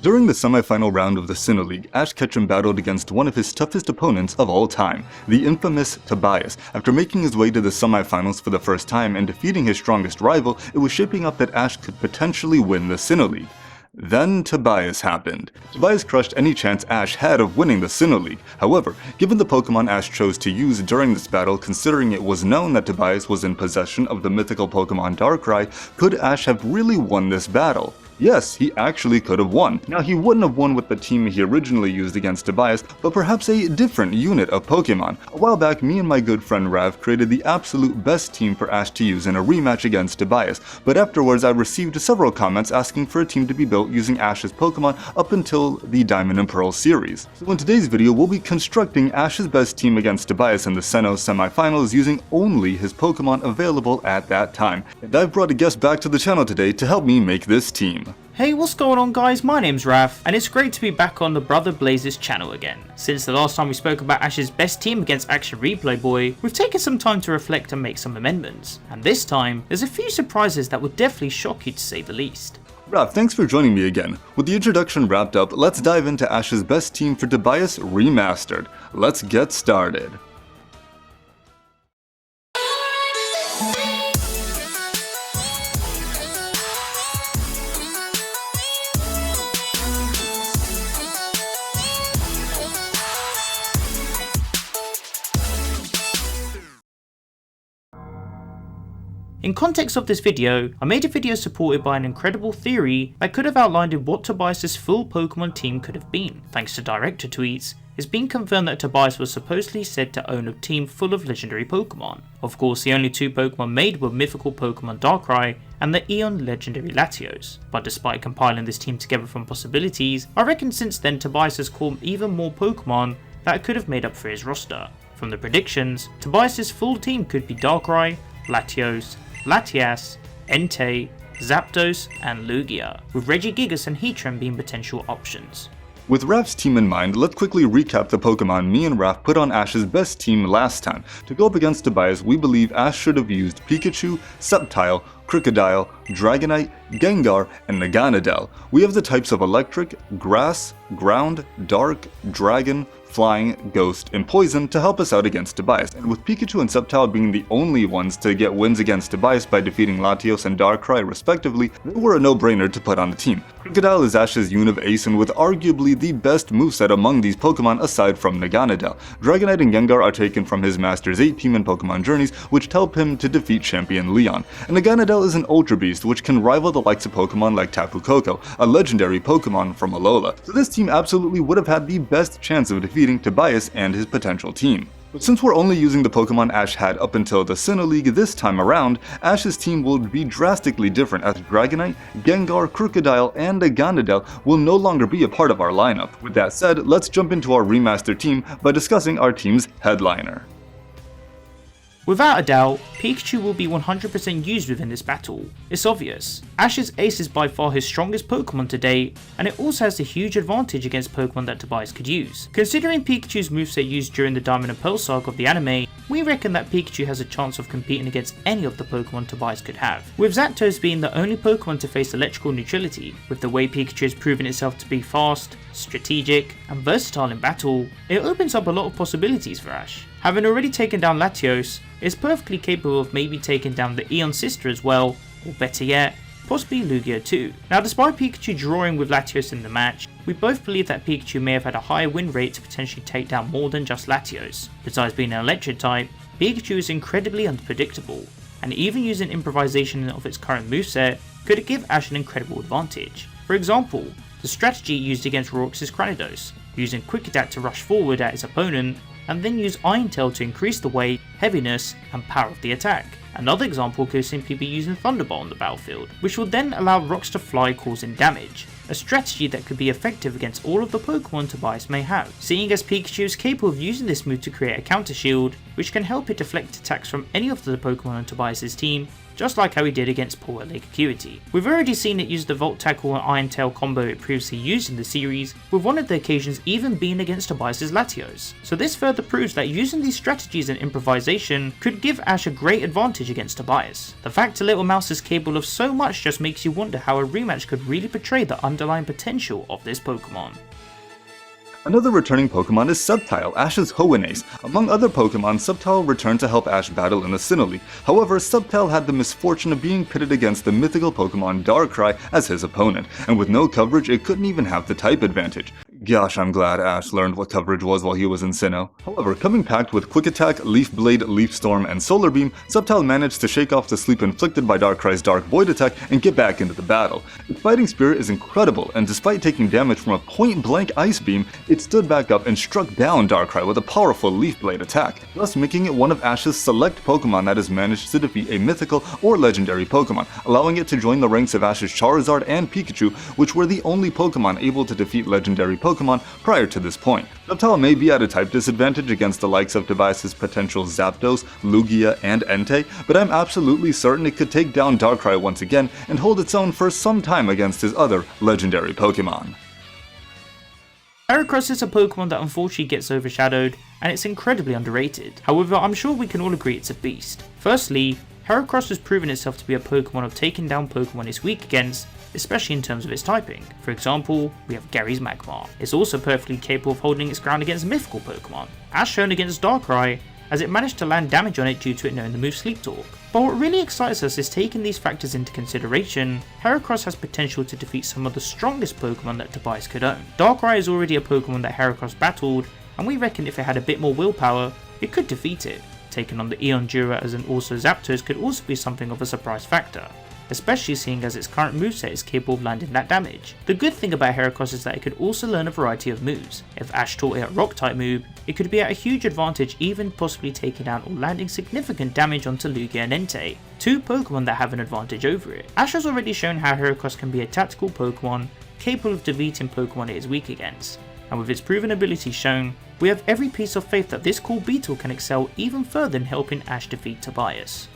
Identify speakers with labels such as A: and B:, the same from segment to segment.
A: During the semi-final round of the Sinnoh League, Ash Ketchum battled against one of his toughest opponents of all time, the infamous Tobias. After making his way to the semi-finals for the first time and defeating his strongest rival, it was shaping up that Ash could potentially win the Sinnoh League. Then Tobias happened. Tobias crushed any chance Ash had of winning the Sinnoh League. However, given the Pokemon Ash chose to use during this battle, considering it was known that Tobias was in possession of the mythical Pokemon Darkrai, could Ash have really won this battle? Yes, he actually could have won. Now, he wouldn't have won with the team he originally used against Tobias, but perhaps a different unit of Pokemon. A while back, me and my good friend Rav created the absolute best team for Ash to use in a rematch against Tobias, but afterwards I received several comments asking for a team to be built using Ash's Pokemon up until the Diamond and Pearl series. So in today's video, we'll be constructing Ash's best team against Tobias in the Sinnoh semifinals using only his Pokemon available at that time. And I've brought a guest back to the channel today to help me make this team.
B: Hey, what's going on guys, my name's Raf, and it's great to be back on the Brother Blazes channel again. Since the last time we spoke about Ash's best team against Action Replay Boy, we've taken some time to reflect and make some amendments. And this time, there's a few surprises that would definitely shock you to say the least.
A: Raf, thanks for joining me again. With the introduction wrapped up, let's dive into Ash's best team for Tobias Remastered. Let's get started.
B: In context of this video, I made a video supported by an incredible theory that could have outlined what Tobias' full Pokemon team could have been. Thanks to director tweets, it's been confirmed that Tobias was supposedly said to own a team full of legendary Pokemon. Of course, the only two Pokemon made were mythical Pokemon Darkrai and the Eon legendary Latios. But despite compiling this team together from possibilities, I reckon since then Tobias has caught even more Pokemon that could have made up for his roster. From the predictions, Tobias' full team could be Darkrai, Latios, Latias, Entei, Zapdos, and Lugia, with Regigigas and Heatran being potential options.
A: With Raf's team in mind, let's quickly recap the Pokemon me and Raf put on Ash's best team last time. To go up against Tobias, we believe Ash should have used Pikachu, Subtel, Crocodile, Dragonite, Gengar, and Naganadel. We have the types of Electric, Grass, Ground, Dark, Dragon, Flying, Ghost, and Poison to help us out against Tobias, and with Pikachu and Subtel being the only ones to get wins against Tobias by defeating Latios and Darkrai respectively, they were a no-brainer to put on the team. Crocodile is Ash's unit of ace and with arguably the best moveset among these Pokemon aside from Naganadel. Dragonite and Gengar are taken from his Masters 8 team in Pokemon Journeys, which help him to defeat Champion Leon, and Naganadel is an Ultra Beast which can rival the likes of Pokemon like Tapu Koko, a legendary Pokemon from Alola. So this team absolutely would have had the best chance of defeating Tobias and his potential team. But since we're only using the Pokemon Ash had up until the Sinnoh League this time around, Ash's team will be drastically different as Dragonite, Gengar, Crocodile, and Naganadel will no longer be a part of our lineup. With that said, let's jump into our remastered team by discussing our team's headliner.
B: Without a doubt, Pikachu will be 100% used within this battle. It's obvious. Ash's ace is by far his strongest Pokemon to date, and it also has a huge advantage against Pokemon that Tobias could use. Considering Pikachu's moveset used during the Diamond and Pearl saga of the anime, we reckon that Pikachu has a chance of competing against any of the Pokemon Tobias could have. With Zapdos being the only Pokemon to face electrical neutrality, with the way Pikachu has proven itself to be fast, strategic, and versatile in battle, it opens up a lot of possibilities for Ash. Having already taken down Latios, it's perfectly capable of maybe taking down the Eon sister as well, or better yet, possibly Lugia too. Now despite Pikachu drawing with Latios in the match, we both believe that Pikachu may have had a higher win rate to potentially take down more than just Latios. Besides being an electric type, Pikachu is incredibly unpredictable, and even using improvisation of its current moveset could give Ash an incredible advantage. For example, the strategy used against Roxas Cranidos, using Quick Attack to rush forward at his opponent, and then use Iron Tail to increase the weight, heaviness, and power of the attack. Another example could simply be using Thunderbolt on the battlefield, which will then allow rocks to fly causing damage, a strategy that could be effective against all of the Pokemon Tobias may have. Seeing as Pikachu is capable of using this move to create a counter shield, which can help it deflect attacks from any of the Pokemon on Tobias' team, just like how he did against poor Lake Acuity. We've already seen it use the Volt Tackle and Iron Tail combo it previously used in the series, with one of the occasions even being against Tobias' Latios. So this further proves that using these strategies and improvisation could give Ash a great advantage against Tobias. The fact a little mouse is capable of so much just makes you wonder how a rematch could really portray the underlying potential of this Pokemon.
A: Another returning Pokemon is Subtel, Ash's Hoenn ace. Among other Pokemon, Subtel returned to help Ash battle in the Sinnoh League. However, Subtel had the misfortune of being pitted against the mythical Pokemon Darkrai as his opponent, and with no coverage, it couldn't even have the type advantage. Gosh, I'm glad Ash learned what coverage was while he was in Sinnoh. However, coming packed with Quick Attack, Leaf Blade, Leaf Storm, and Solar Beam, Subtel managed to shake off the sleep inflicted by Darkrai's Dark Void attack and get back into the battle. Its fighting spirit is incredible, and despite taking damage from a point-blank Ice Beam, it stood back up and struck down Darkrai with a powerful Leaf Blade attack, thus making it one of Ash's select Pokemon that has managed to defeat a mythical or legendary Pokemon, allowing it to join the ranks of Ash's Charizard and Pikachu, which were the only Pokemon able to defeat legendary Pokemon prior to this point. Subtel may be at a type disadvantage against the likes of Tobias' potential Zapdos, Lugia, and Entei, but I'm absolutely certain it could take down Darkrai once again and hold its own for some time against his other legendary Pokemon.
B: Heracross is a Pokemon that unfortunately gets overshadowed, and it's incredibly underrated. However, I'm sure we can all agree it's a beast. Firstly, Heracross has proven itself to be a Pokemon of taking down Pokemon it's weak against, especially in terms of its typing. For example, we have Gary's Magmar. It's also perfectly capable of holding its ground against mythical Pokemon, as shown against Darkrai, as it managed to land damage on it due to it knowing the move Sleep Talk. But what really excites us is taking these factors into consideration, Heracross has potential to defeat some of the strongest Pokemon that Tobias could own. Darkrai is already a Pokemon that Heracross battled, and we reckon if it had a bit more willpower, it could defeat it. Taking on the Eon Duras and also Zapdos could also be something of a surprise factor, especially seeing as its current moveset is capable of landing that damage. The good thing about Heracross is that it could also learn a variety of moves. If Ash taught it a rock type move, it could be at a huge advantage, even possibly taking down or landing significant damage onto Lugia and Entei, two Pokemon that have an advantage over it. Ash has already shown how Heracross can be a tactical Pokemon capable of defeating Pokemon it is weak against, and with its proven ability shown, we have every piece of faith that this cool beetle can excel even further in helping Ash defeat Tobias.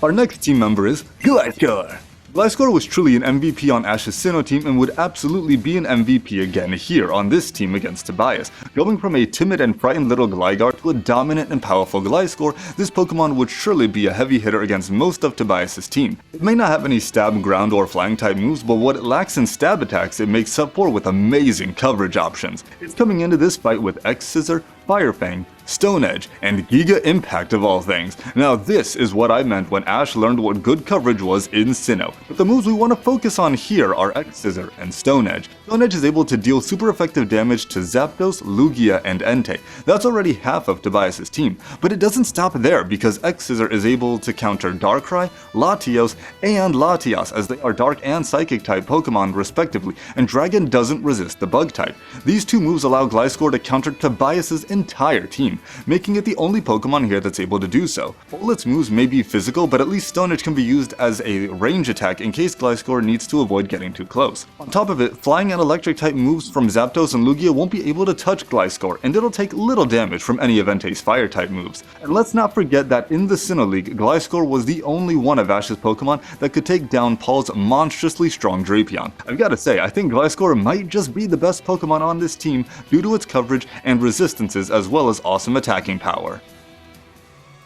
A: Our next team member is Gliscore. Gliscore was truly an MVP on Ash's Sinnoh team and would absolutely be an MVP again here on this team against Tobias. Going from a timid and frightened little Gligar to a dominant and powerful Gliscore, this Pokemon would surely be a heavy hitter against most of Tobias' team. It may not have any stab, ground, or flying type moves, but what it lacks in stab attacks it makes up for with amazing coverage options. It's coming into this fight with X-Scissor, Fire Fang, Stone Edge, and Giga Impact of all things. Now this is what I meant when Ash learned what good coverage was in Sinnoh. But the moves we want to focus on here are X-Scissor and Stone Edge. Stone Edge is able to deal super effective damage to Zapdos, Lugia, and Entei. That's already half of Tobias' team, but it doesn't stop there because X-Scissor is able to counter Darkrai, Latios, and Latias as they are Dark and Psychic type Pokemon respectively, and Dragon doesn't resist the Bug type. These two moves allow Gliscore to counter Tobias' entire team, making it the only Pokemon here that's able to do so. All its moves may be physical, but at least Stone Edge can be used as a range attack in case Gliscore needs to avoid getting too close. On top of it, Flying and Electric type moves from Zapdos and Lugia won't be able to touch Gliscore, and it'll take little damage from any of Entei's Fire type moves. And let's not forget that in the Sinnoh League, Gliscore was the only one of Ash's Pokemon that could take down Paul's monstrously strong Drapion. I've gotta say, I think Gliscore might just be the best Pokemon on this team due to its coverage and resistances as well as awesome attacking power.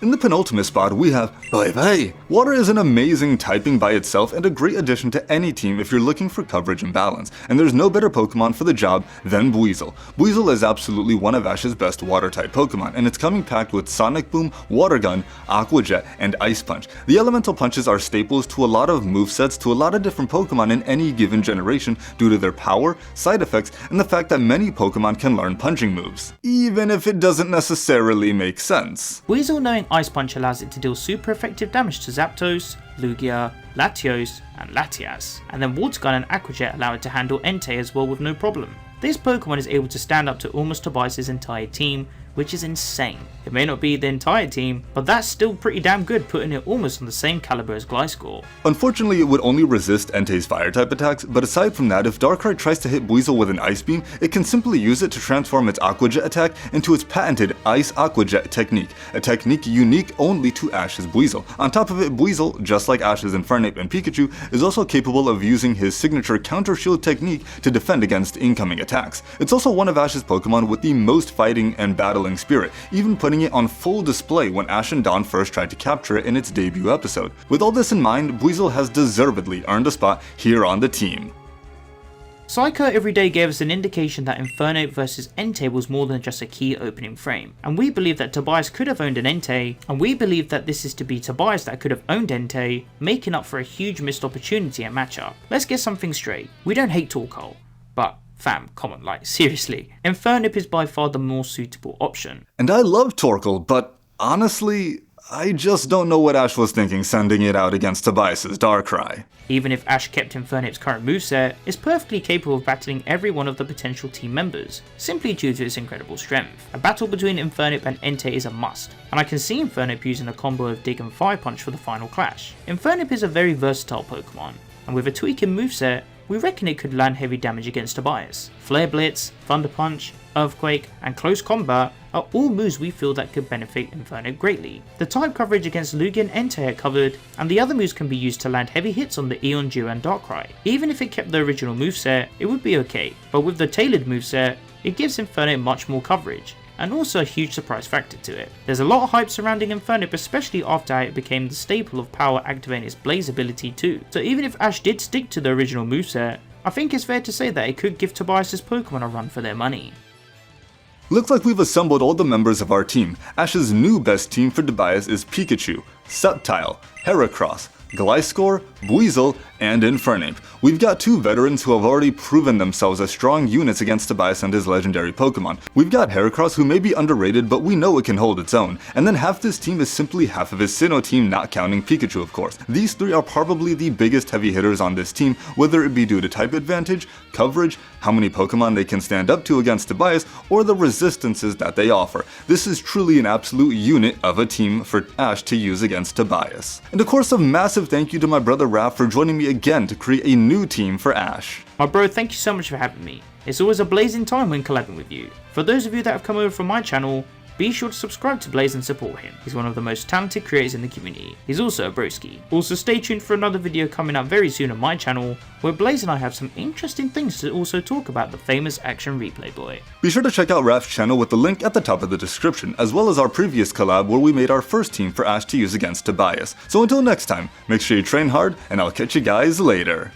A: In the penultimate spot, we have Bye. Water is an amazing typing by itself and a great addition to any team if you're looking for coverage and balance, and there's no better Pokemon for the job than Weasel. Weasel is absolutely one of Ash's best water-type Pokemon, and it's coming packed with Sonic Boom, Water Gun, Aqua Jet, and Ice Punch. The elemental punches are staples to a lot of movesets to a lot of different Pokemon in any given generation due to their power, side effects, and the fact that many Pokemon can learn punching moves, even if it doesn't necessarily make sense.
B: Weasel knowing Ice Punch allows it to deal super effective damage to Zapdos, Lugia, Latios, and Latias, and then Water Gun and Aqua Jet allow it to handle Entei as well with no problem. This Pokemon is able to stand up to almost Tobias' entire team, which is insane. It may not be the entire team, but that's still pretty damn good, putting it almost on the same caliber as Gliscore.
A: Unfortunately, it would only resist Entei's fire-type attacks, but aside from that, if Darkrai tries to hit Weasel with an Ice Beam, it can simply use it to transform its Aqua Jet attack into its patented Ice Aqua Jet technique, a technique unique only to Ash's Weasel. On top of it, Weasel, just like Ash's Infernape and Pikachu, is also capable of using his signature Counter Shield technique to defend against incoming attacks. It's also one of Ash's Pokemon with the most fighting and battling spirit, even putting it on full display when Ash and Dawn first tried to capture it in its debut episode. With all this in mind, Weasel has deservedly earned a spot here on the team.
B: Psycho Everyday gave us an indication that Infernape vs Entei was more than just a key opening frame, and we believe that Tobias could have owned an Entei, and we believe that this is to be Tobias that could have owned Entei, making up for a huge missed opportunity at matchup. Let's get something straight, we don't hate Torkoal, but fam, come on, like seriously, Infernape is by far the more suitable option.
A: And I love Torkoal, but honestly, I just don't know what Ash was thinking sending it out against Tobias's Darkrai.
B: Even if Ash kept Infernape's current moveset, it's perfectly capable of battling every one of the potential team members, simply due to its incredible strength. A battle between Infernape and Entei is a must, and I can see Infernape using a combo of Dig and Fire Punch for the final clash. Infernape is a very versatile Pokemon, and with a tweak in moveset, we reckon it could land heavy damage against Tobias. Flare Blitz, Thunder Punch, Earthquake, and Close Combat are all moves we feel that could benefit Infernape greatly. The type coverage against Lugia and Entei are covered, and the other moves can be used to land heavy hits on the Eon Duo and Darkrai. Even if it kept the original moveset, it would be okay, but with the tailored moveset, it gives Infernape much more coverage, and also a huge surprise factor to it. There's a lot of hype surrounding Infernape, especially after it became the staple of power activating its Blaze ability too. So even if Ash did stick to the original moveset, I think it's fair to say that it could give Tobias's Pokemon a run for their money.
A: Looks like we've assembled all the members of our team. Ash's new best team for Tobias is Pikachu, Subtel, Heracross, Gliscore, Weasel, and Infernape. We've got two veterans who have already proven themselves as strong units against Tobias and his legendary Pokemon. We've got Heracross, who may be underrated, but we know it can hold its own. And then half this team is simply half of his Sinnoh team, not counting Pikachu of course. These three are probably the biggest heavy hitters on this team, whether it be due to type advantage, coverage, how many Pokemon they can stand up to against Tobias, or the resistances that they offer. This is truly an absolute unit of a team for Ash to use against Tobias. And of course, a massive thank you to my brother Raph for joining me again to create a new team for Ash.
B: My bro, thank you so much for having me. It's always a blazing time when collabing with you. For those of you that have come over from my channel, be sure to subscribe to Blaze and support him. He's one of the most talented creators in the community. He's also a broski. Also stay tuned for another video coming out very soon on my channel, where Blaze and I have some interesting things to also talk about the famous Action Replay Boy.
A: Be sure to check out Raph's channel with the link at the top of the description, as well as our previous collab where we made our first team for Ash to use against Tobias. So until next time, make sure you train hard, and I'll catch you guys later.